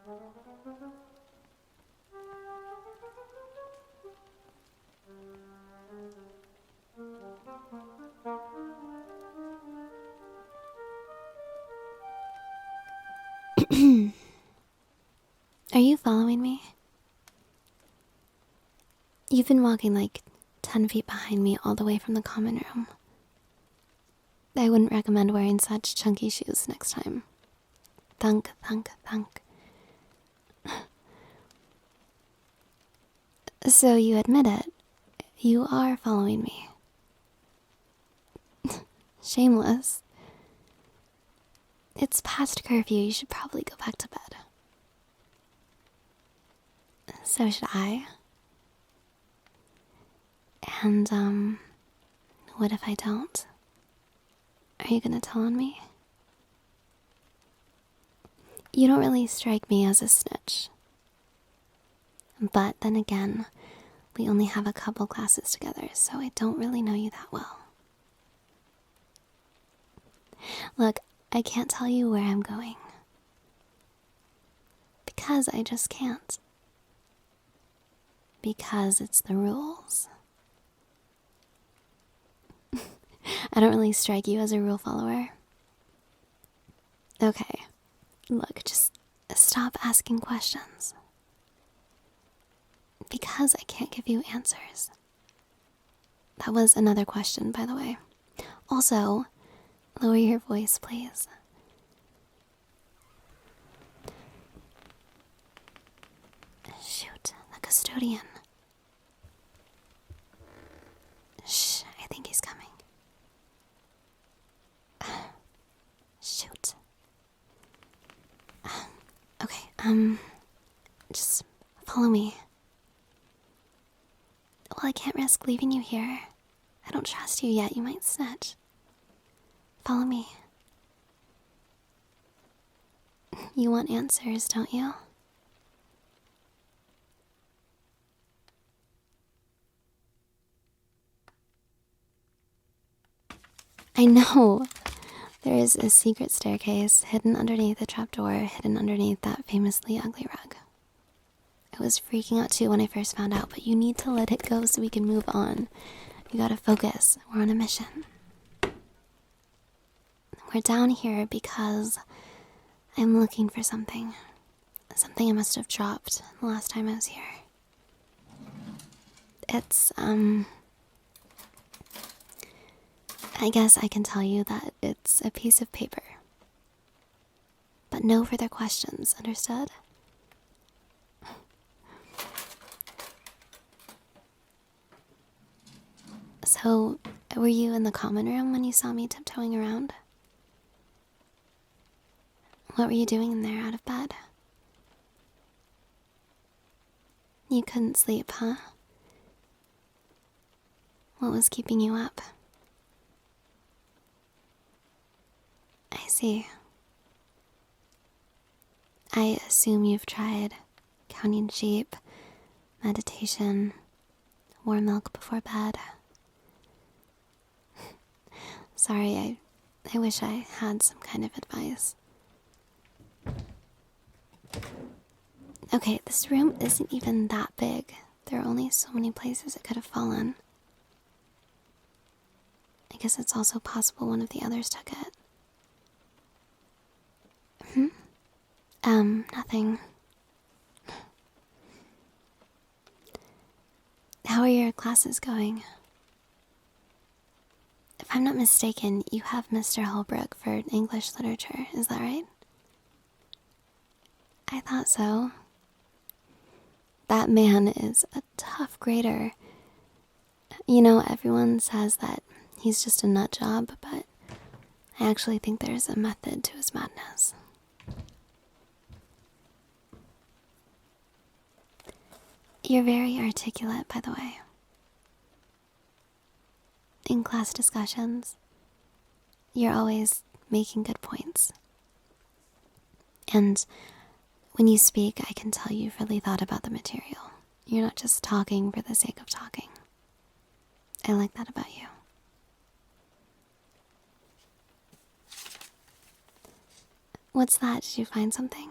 Are you following me? You've been walking like 10 feet behind me all the way from the common room. I wouldn't recommend wearing such chunky shoes next time. Thunk, thunk, thunk. So you admit it. You are following me. Shameless. It's past curfew. You should probably go back to bed. So should I. And, what if I don't? Are you gonna tell on me? You don't really strike me as a snitch. But then again, we only have a couple classes together, so I don't really know you that well. Look, I can't tell you where I'm going. Because I just can't. Because it's the rules. I don't really strike you as a rule follower. Okay, look, just stop asking questions. Because I can't give you answers. That was another question, by the way. Also, lower your voice, please. Shoot, the custodian. Shh, I think he's coming. Shoot. Okay, just follow me. Well, I can't risk leaving you here. I don't trust you yet, you might snitch. Follow me. You want answers, don't you? I know. There is a secret staircase hidden underneath the trapdoor, hidden underneath that famously ugly rug. I was freaking out too when I first found out, but you need to let it go so we can move on. You gotta focus. We're on a mission. We're down here because I'm looking for something. Something I must have dropped the last time I was here. It's, I guess I can tell you that it's a piece of paper. But no further questions, understood? So, were you in the common room when you saw me tiptoeing around? What were you doing in there out of bed? You couldn't sleep, huh? What was keeping you up? I see. I assume you've tried counting sheep, meditation, warm milk before bed. Sorry, I wish I had some kind of advice. Okay, this room isn't even that big. There are only so many places it could have fallen. I guess it's also possible one of the others took it. Nothing. How are your classes going? If I'm not mistaken, you have Mr. Holbrook for English literature, is that right? I thought so. That man is a tough grader. You know, everyone says that he's just a nut job, but I actually think there's a method to his madness. You're very articulate, by the way. In class discussions, you're always making good points. And when you speak, I can tell you've really thought about the material. You're not just talking for the sake of talking. I like that about you. What's that? Did you find something?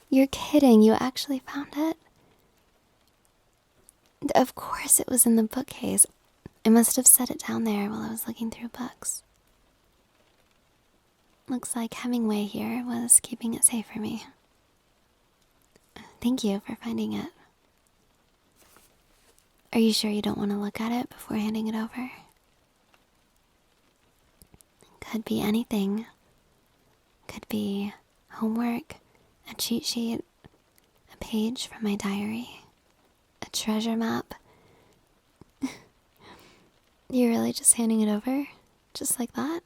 You're kidding, you actually found it? Of course it was in the bookcase. I must have set it down there while I was looking through books. Looks like Hemingway here was keeping it safe for me. Thank you for finding it. Are you sure you don't want to look at it before handing it over? Could be anything. Could be homework, a cheat sheet, a page from my diary, a treasure map. You're really just handing it over? Just like that?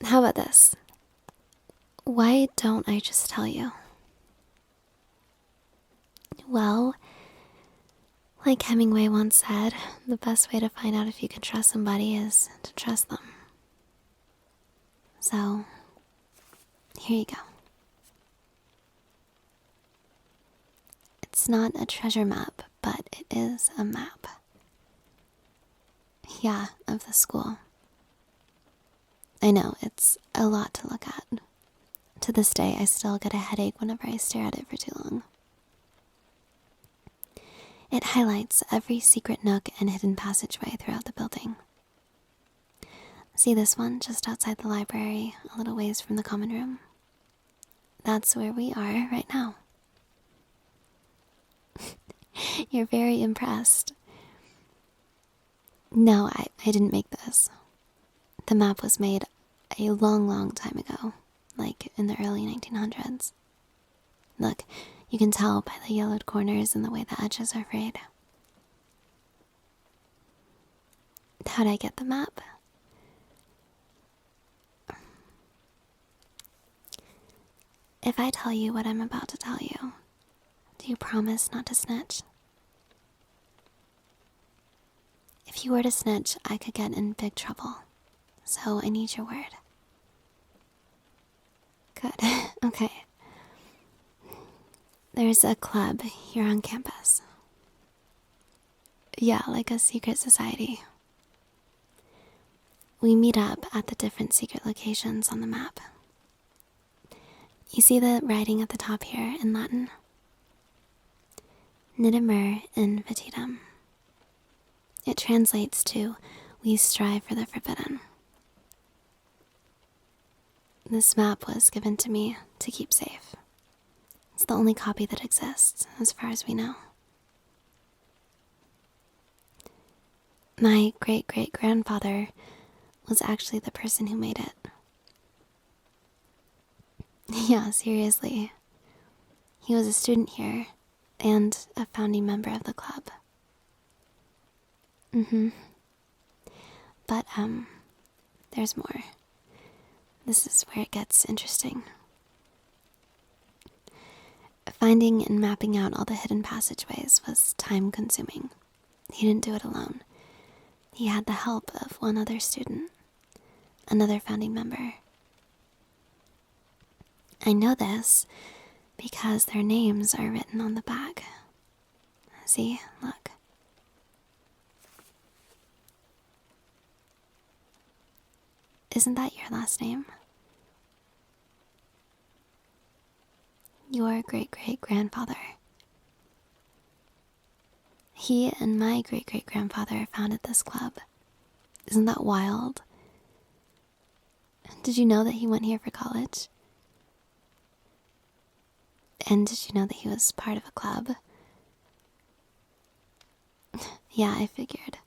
How about this? Why don't I just tell you? Well, like Hemingway once said, the best way to find out if you can trust somebody is to trust them. So, here you go. It's not a treasure map, but it is a map. Yeah, of the school. I know, it's a lot to look at. To this day, I still get a headache whenever I stare at it for too long. It highlights every secret nook and hidden passageway throughout the building. See this one just outside the library, a little ways from the common room? That's where we are right now. You're very impressed. No, I didn't make this. The map was made a long, long time ago, like in the early 1900s. Look, you can tell by the yellowed corners and the way the edges are frayed. How'd I get the map? If I tell you what I'm about to tell you, do you promise not to snitch? If you were to snitch, I could get in big trouble. So I need your word. Good. Okay. There's a club here on campus. Yeah, like a secret society. We meet up at the different secret locations on the map. You see the writing at the top here in Latin? Nidamur invititum. It translates to, we strive for the forbidden. This map was given to me to keep safe. It's the only copy that exists, as far as we know. My great-great-grandfather was actually the person who made it. Yeah, seriously. He was a student here, and a founding member of the club. But, there's more. This is where it gets interesting. Finding and mapping out all the hidden passageways was time-consuming. He didn't do it alone. He had the help of one other student, another founding member. I know this because their names are written on the back. See, look. Isn't that your last name? Your great-great-grandfather. He and my great-great-grandfather founded this club. Isn't that wild? Did you know that he went here for college? And did you know that he was part of a club? Yeah, I figured.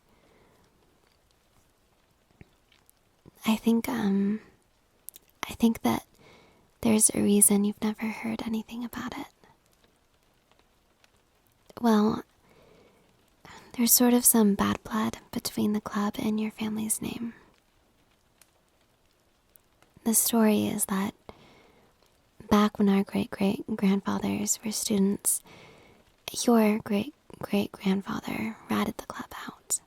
I think that there's a reason you've never heard anything about it. Well, there's sort of some bad blood between the club and your family's name. The story is that back when our great-great-grandfathers were students, your great-great-grandfather ratted the club out.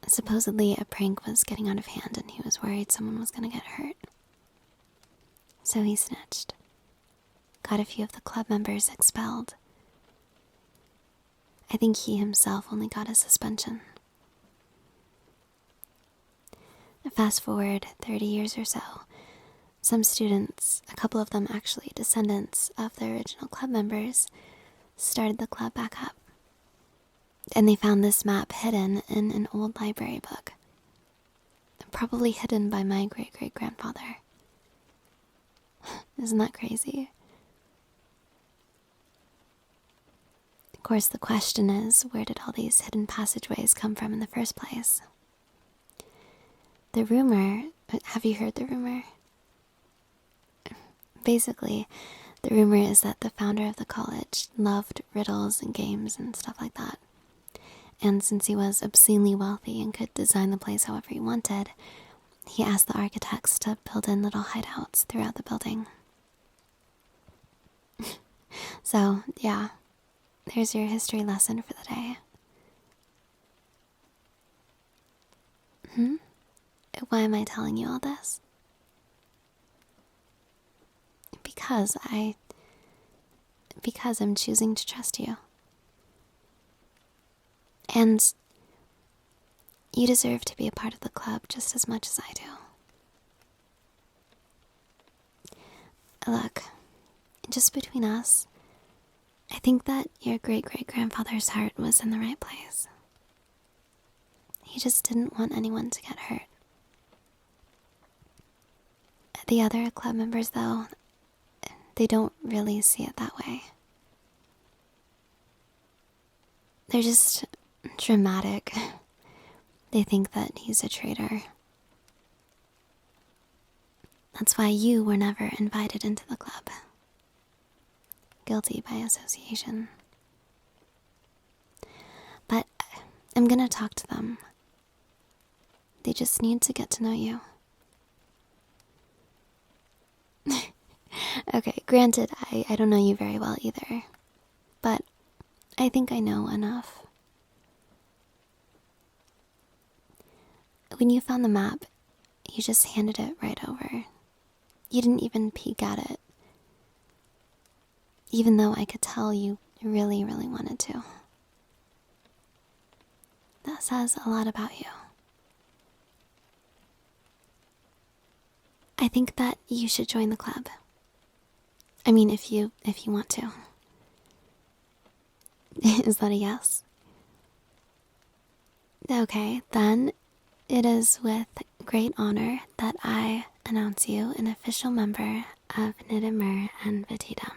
Supposedly a prank was getting out of hand and he was worried someone was going to get hurt. So he snitched. Got a few of the club members expelled. I think he himself only got a suspension. Fast forward 30 years or so, Some students, a couple of them actually, descendants of the original club members, started the club back up. And they found this map hidden in an old library book. Probably hidden by my great-great-grandfather. Isn't that crazy? Of course, the question is, where did all these hidden passageways come from in the first place? The rumor, have you heard the rumor? Basically, the rumor is that the founder of the college loved riddles and games and stuff like that. And since he was obscenely wealthy and could design the place however he wanted, he asked the architects to build in little hideouts throughout the building. So, yeah, there's your history lesson for the day. Why am I telling you all this? Because I'm choosing to trust you. And you deserve to be a part of the club just as much as I do. Look, just between us, I think that your great-great-grandfather's heart was in the right place. He just didn't want anyone to get hurt. The other club members, though, they don't really see it that way. They're just dramatic. They think that he's a traitor. That's why you were never invited into the club. Guilty by association. But I'm gonna talk to them. They just need to get to know you. Okay, granted, I don't know you very well either. But I think I know enough. When you found the map, you just handed it right over. You didn't even peek at it. Even though I could tell you really, really wanted to. That says a lot about you. I think that you should join the club. I mean, if you want to. Is that a yes? Okay, then it is with great honor that I announce you an official member of Nidimer and Vetitum.